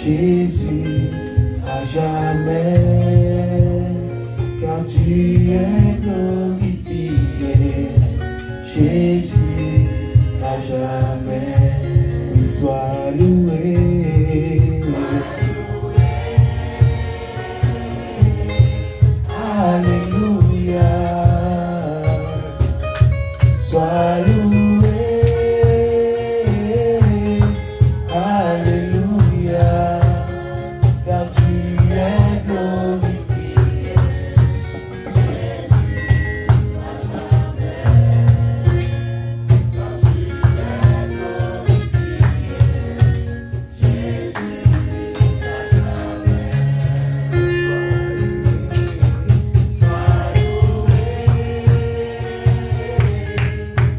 Jésus, à jamais, car tu es glorifié. Jésus, à jamais, sois loué. Alléluia, sois loué. Alléluia, car tu es glorifié. Jésus, à jamais, car tu es glorifié. Jésus, à jamais, sois loué.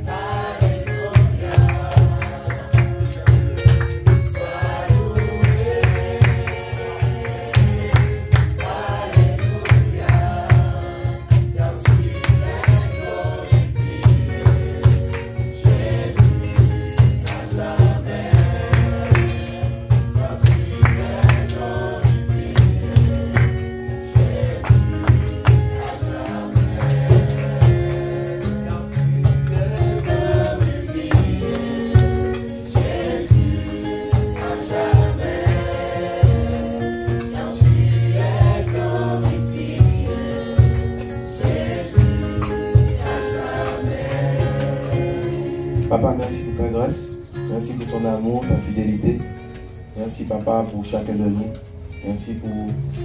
Alléluia, sois loué. Alléluia, car tu es glorifié. Jésus, à jamais, car tu es glorifié. Jésus, à Papa, merci pour ta grâce, merci pour ton amour, ta fidélité. Merci Papa pour chacun de nous. Merci pour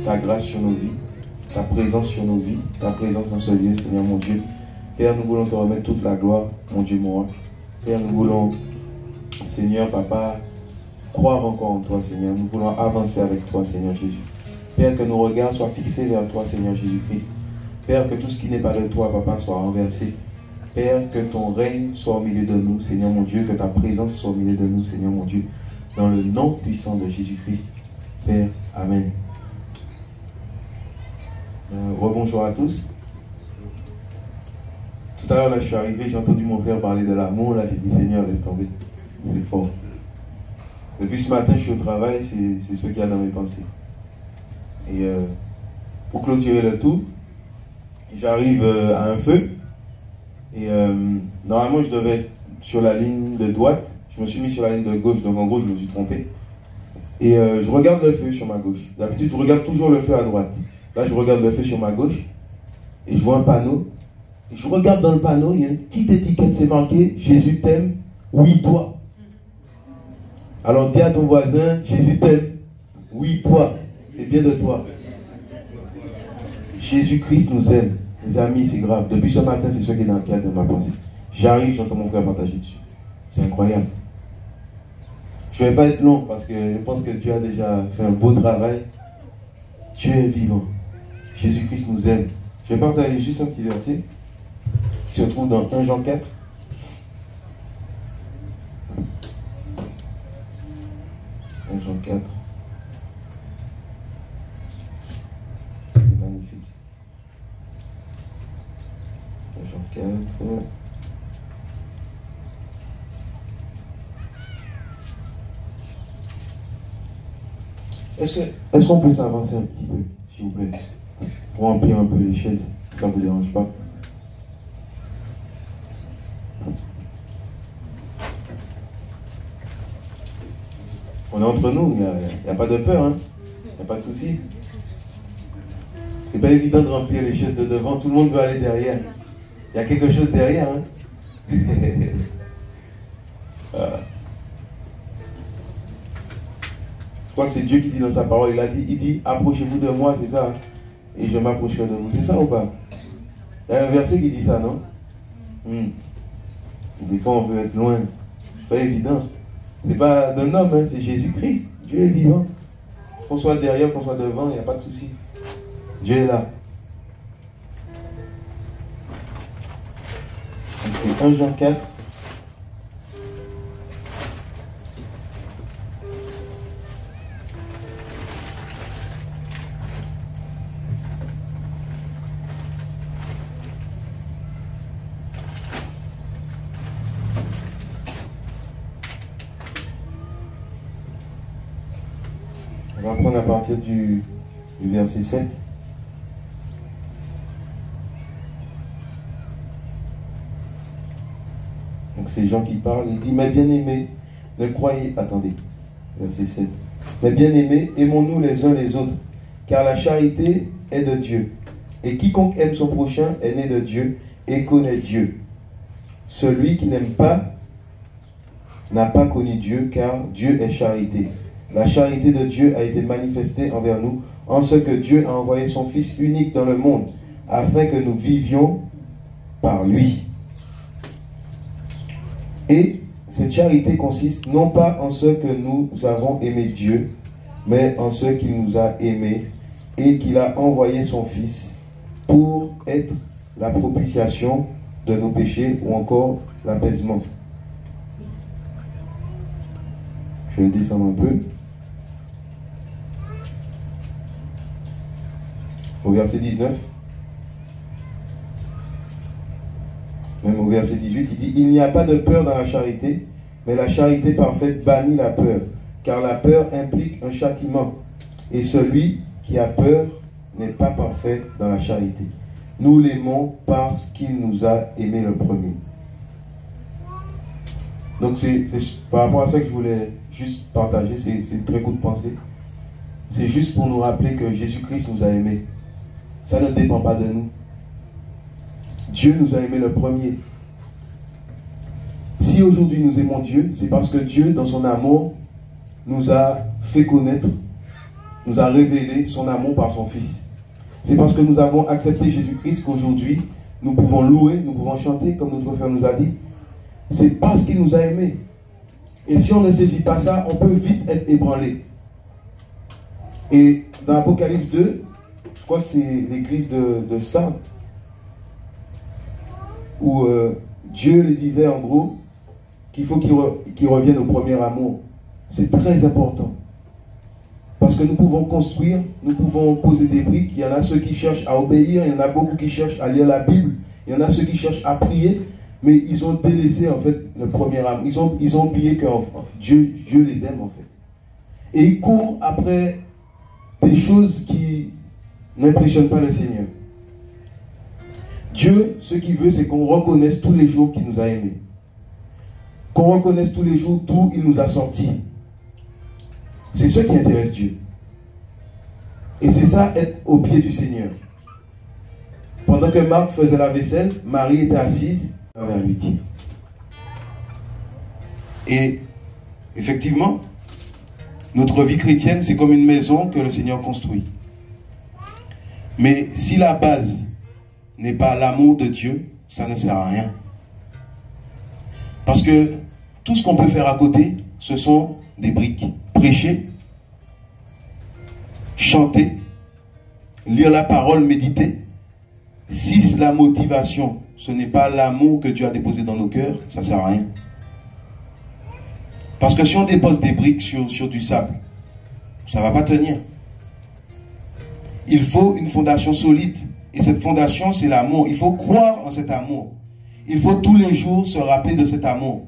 ta grâce sur nos vies, ta présence sur nos vies, ta présence dans ce lieu, Seigneur mon Dieu. Père, nous voulons te remettre toute la gloire, mon Dieu, mon roi. Père, nous voulons, Seigneur, Papa, croire encore en toi, Seigneur. Nous voulons avancer avec toi, Seigneur Jésus. Père, que nos regards soient fixés vers toi, Seigneur Jésus-Christ. Père, que tout ce qui n'est pas de toi, Papa, soit renversé. Père, que ton règne soit au milieu de nous, Seigneur mon Dieu, que ta présence soit au milieu de nous, Seigneur mon Dieu. Dans le nom puissant de Jésus-Christ, Père, Amen. Rebonjour à tous. Tout à l'heure, là, je suis arrivé, j'ai entendu mon frère parler de l'amour, là, j'ai dit, Seigneur, laisse tomber. C'est fort. Depuis ce matin, je suis au travail, c'est ce qu'il y a dans mes pensées. Et pour clôturer le tout, j'arrive à un feu. Et normalement, je devais être sur la ligne de droite. Je me suis mis sur la ligne de gauche, donc en gros, je me suis trompé. Et je regarde le feu sur ma gauche. D'habitude, je regarde toujours le feu à droite. Là, je regarde le feu sur ma gauche. Et je vois un panneau. Et je regarde dans le panneau, il y a une petite étiquette, c'est marqué « Jésus t'aime, oui, toi ». Alors, dis à ton voisin « Jésus t'aime, oui, toi ». C'est bien de toi. Jésus-Christ nous aime. Les amis, c'est grave. Depuis ce matin, c'est ce qui est dans le cadre de ma pensée. J'arrive, j'entends mon frère partager dessus. C'est incroyable. Je ne vais pas être long parce que je pense que Dieu a déjà fait un beau travail. Dieu est vivant. Jésus-Christ nous aime. Je vais partager juste un petit verset qui se trouve dans 1 Jean 4. 1 Jean 4. C'est magnifique. 1 Jean 4. Est-ce qu'on peut s'avancer un petit peu, s'il vous plaît, pour remplir un peu les chaises, si ça ne vous dérange pas? On est entre nous, il n'y a pas de peur, hein? Il n'y a pas de souci. C'est pas évident de remplir les chaises de devant, tout le monde veut aller derrière. Il y a quelque chose derrière, hein? Voilà. Je crois que c'est Dieu qui dit dans sa parole, il dit approchez-vous de moi, c'est ça, et je m'approcherai de vous. C'est ça ou pas? Il y a un verset qui dit ça, non? Des fois on veut être loin, c'est pas évident. C'est pas d'un homme, hein, c'est Jésus-Christ. Dieu est vivant. Qu'on soit derrière, qu'on soit devant, il n'y a pas de souci. Dieu est là. Donc c'est 1 Jean 4. On va prendre à partir du verset 7. Donc c'est Jean qui parle, il dit, mais bien-aimés, ne croyez, attendez, verset 7. Mais bien-aimés, aimons-nous les uns les autres, car la charité est de Dieu. Et quiconque aime son prochain est né de Dieu et connaît Dieu. Celui qui n'aime pas n'a pas connu Dieu, car Dieu est charité. La charité de Dieu a été manifestée envers nous, en ce que Dieu a envoyé son Fils unique dans le monde, afin que nous vivions par lui. Et cette charité consiste non pas en ce que nous avons aimé Dieu, mais en ce qu'il nous a aimés et qu'il a envoyé son Fils pour être la propitiation de nos péchés ou encore l'apaisement. Je vais descendre un peu. Au verset 19. Même au verset 18, il dit, il n'y a pas de peur dans la charité, mais la charité parfaite bannit la peur, car la peur implique un châtiment, et celui qui a peur n'est pas parfait dans la charité. Nous l'aimons parce qu'il nous a aimés le premier. Donc c'est par rapport à ça que je voulais juste partager, c'est très court de pensée. C'est juste pour nous rappeler que Jésus-Christ nous a aimés. Ça ne dépend pas de nous. Dieu nous a aimés le premier. Si aujourd'hui nous aimons Dieu, c'est parce que Dieu, dans son amour, nous a fait connaître, nous a révélé son amour par son Fils. C'est parce que nous avons accepté Jésus-Christ qu'aujourd'hui, nous pouvons louer, nous pouvons chanter, comme notre frère nous a dit. C'est parce qu'il nous a aimés. Et si on ne saisit pas ça, on peut vite être ébranlé. Et dans Apocalypse 2, je crois que c'est l'église de Sardes, où Dieu lui disait en gros qu'il faut qu'il revienne au premier amour. C'est très important. Parce que nous pouvons construire, nous pouvons poser des briques. Il y en a ceux qui cherchent à obéir, il y en a beaucoup qui cherchent à lire la Bible, il y en a ceux qui cherchent à prier, mais ils ont délaissé en fait le premier amour. Ils ont oublié que Dieu les aime en fait. Et ils courent après des choses qui n'impressionnent pas le Seigneur. Dieu, ce qu'il veut, c'est qu'on reconnaisse tous les jours qu'il nous a aimés. Qu'on reconnaisse tous les jours d'où il nous a sortis. C'est ce qui intéresse Dieu. Et c'est ça, être au pied du Seigneur. Pendant que Marthe faisait la vaisselle, Marie était assise vers lui. Et effectivement, notre vie chrétienne, c'est comme une maison que le Seigneur construit. Mais si la base n'est pas l'amour de Dieu, ça ne sert à rien. Parce que tout ce qu'on peut faire à côté, ce sont des briques. Prêcher, chanter, lire la parole, méditer. Si la motivation, ce n'est pas l'amour que Dieu a déposé dans nos cœurs, ça ne sert à rien. Parce que si on dépose des briques sur du sable, ça ne va pas tenir. Il faut une fondation solide. Et cette fondation, c'est l'amour. Il faut croire en cet amour. Il faut tous les jours se rappeler de cet amour.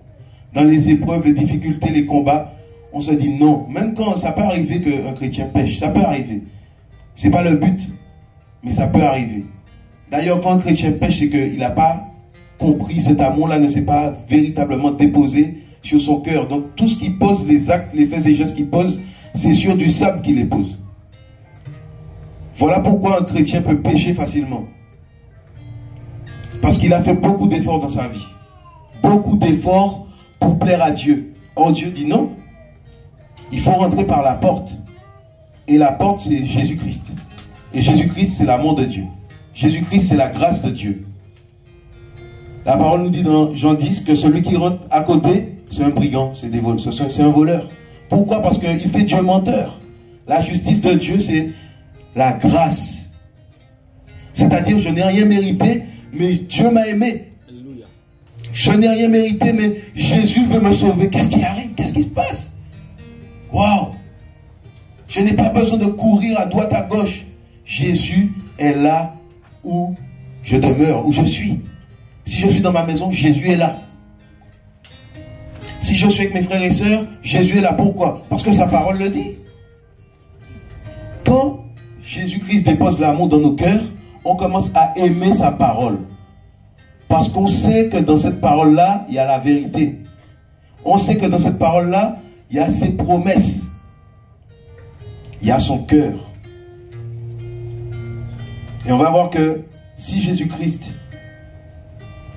Dans les épreuves, les difficultés, les combats, on se dit non. Même quand ça peut arriver qu'un chrétien pêche, ça peut arriver. Ce n'est pas le but, mais ça peut arriver. D'ailleurs, quand un chrétien pêche, c'est qu'il n'a pas compris cet amour-là, ne s'est pas véritablement déposé sur son cœur. Donc tout ce qu'il pose, les actes, les faits et gestes qu'il pose, c'est sur du sable qu'il les pose. Voilà pourquoi un chrétien peut pécher facilement. Parce qu'il a fait beaucoup d'efforts dans sa vie. Beaucoup d'efforts pour plaire à Dieu. Or Dieu dit non. Il faut rentrer par la porte. Et la porte, c'est Jésus-Christ. Et Jésus-Christ, c'est l'amour de Dieu. Jésus-Christ, c'est la grâce de Dieu. La parole nous dit dans Jean 10 que celui qui rentre à côté, c'est un brigand, c'est un voleur. Pourquoi? Parce qu'il fait Dieu menteur. La justice de Dieu, c'est la grâce. C'est-à-dire, je n'ai rien mérité, mais Dieu m'a aimé. Alléluia. Je n'ai rien mérité, mais Jésus veut me sauver. Qu'est-ce qui arrive? Qu'est-ce qui se passe? Waouh! Je n'ai pas besoin de courir à droite, à gauche. Jésus est là où je demeure, où je suis. Si je suis dans ma maison, Jésus est là. Si je suis avec mes frères et sœurs, Jésus est là. Pourquoi? Parce que sa parole le dit. quand Jésus-Christ dépose l'amour dans nos cœurs, on commence à aimer sa parole. Parce qu'on sait que dans cette parole-là, il y a la vérité. On sait que dans cette parole-là, il y a ses promesses. Il y a son cœur. Et on va voir que si Jésus-Christ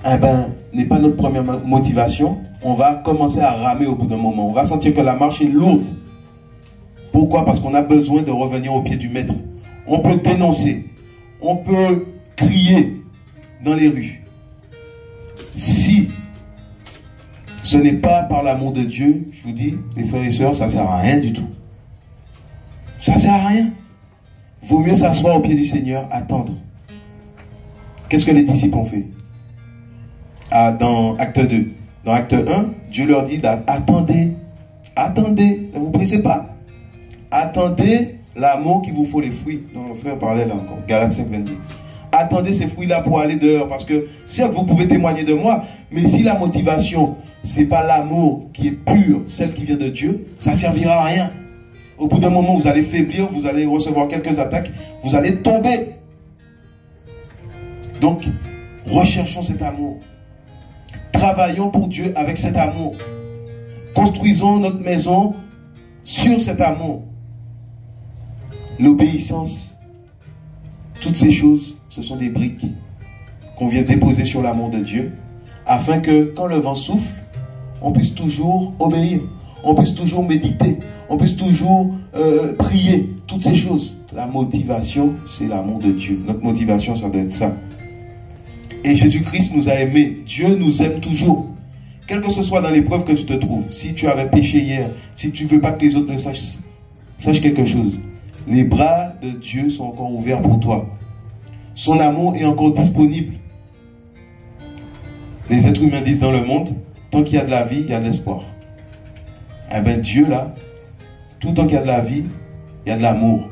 n'est pas notre première motivation, on va commencer à ramer au bout d'un moment. On va sentir que la marche est lourde. Pourquoi? Parce qu'on a besoin de revenir au pied du maître. On peut dénoncer. On peut crier dans les rues. Si ce n'est pas par l'amour de Dieu, je vous dis, mes frères et sœurs, ça ne sert à rien du tout. Ça ne sert à rien. Vaut mieux s'asseoir au pied du Seigneur, attendre. Qu'est-ce que les disciples ont fait? Dans Acte 2. Dans Acte 1, Dieu leur dit attendez, attendez, ne vous pressez pas. Attendez l'amour qui vous faut les fruits. Non, le frère parlait là encore, Galates 5, 22. Attendez ces fruits-là pour aller dehors. Parce que certes, vous pouvez témoigner de moi, mais si la motivation, ce n'est pas l'amour qui est pur, celle qui vient de Dieu, ça ne servira à rien. Au bout d'un moment, vous allez faiblir, vous allez recevoir quelques attaques, vous allez tomber. Donc, recherchons cet amour. Travaillons pour Dieu avec cet amour. Construisons notre maison sur cet amour. L'obéissance, toutes ces choses, ce sont des briques qu'on vient déposer sur l'amour de Dieu, afin que quand le vent souffle, on puisse toujours obéir, on puisse toujours méditer, on puisse toujours prier, toutes ces choses. La motivation, c'est l'amour de Dieu. Notre motivation, ça doit être ça. Et Jésus-Christ nous a aimés. Dieu nous aime toujours. Quelle que ce soit dans l'épreuve que tu te trouves, si tu avais péché hier, si tu ne veux pas que les autres le sachent, sache quelque chose. Les bras de Dieu sont encore ouverts pour toi. Son amour est encore disponible. Les êtres humains disent dans le monde, tant qu'il y a de la vie, il y a de l'espoir. Eh bien Dieu là, tout le temps qu'il y a de la vie, il y a de l'amour.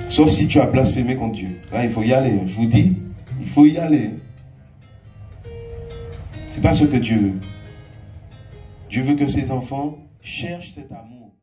Sauf si tu as blasphémé contre Dieu. Là, il faut y aller. Je vous dis, il faut y aller. Ce n'est pas ce que Dieu veut. Dieu veut que ses enfants cherchent cet amour.